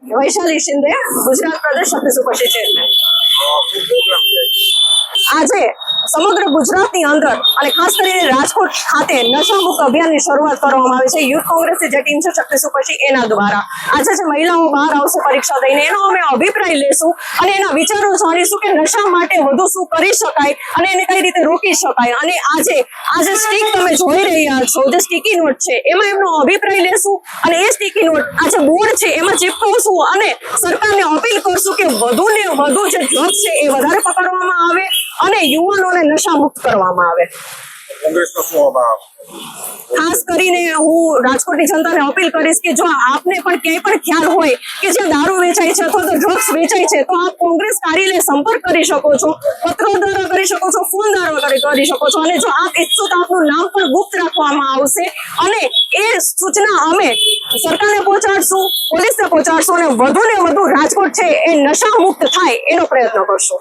વૈશાલી શિંદે, ગુજરાત પ્રદેશ શક્તિ superstar chairman. આજે સમગ્ર ગુજરાતની અંદર અને ખાસ કરીને રાજકોટ ખાતે નશામુક્ત અભિયાનની શરૂઆત કરવામાં આવી છે। યુથ કોંગ્રેસની જે ટીમ છે શક્તિ સુપરસ્ટાર એના દ્વારા આજે જે મહિલાઓ બહાર આવશે પરીક્ષા દઈને એનો અમે અભિપ્રાય લેશું અને એના વિચારો જાણીશું કે નશા માટે વધુ શું કરી શકાય અને એને કઈ રીતે રોકી શકાય। અને આજે સ્ટીક તમે જોઈ રહ્યા છો, જે સ્ટીકી નોટ છે એમાં એમનો અભિપ્રાય લેશું અને એ સ્ટીકી નોટ આજે બોર્ડ છે એમાં ચીપકવશું અને સરકારને અપીલ કરશું કે વધુ ને વધુ જે ડ્રગ્સ છે એ વધારે પકડવામાં આવે અને યુવાનોને નશા મુક્ત કરવામાં આવે। ખાસ કરીને હું રાજકોટની જનતાને અપીલ કરીશ કે જો આપને પણ ક્યાંય પણ ખ્યાલ હોય કે જ્યાં દારૂ વેચાય છે અથવા તો ડ્રગ્સ વેચાય છે તો આપ કોંગ્રેસ કાર્યાલય સંપર્ક કરી શકો છો, પત્રો દ્વારા કરી શકો છો, ફોન દ્વારા કરી શકો છો અને જો આપ ઈચ્છો તો આપનું નામ પણ ગુપ્ત રાખવામાં આવશે અને એ સૂચના અમે સરકારને પહોંચાડશું, પોલીસને પહોંચાડશું અને વધુ ને વધુ રાજકોટ છે એ નશા મુક્ત થાય એનો પ્રયત્ન કરશું।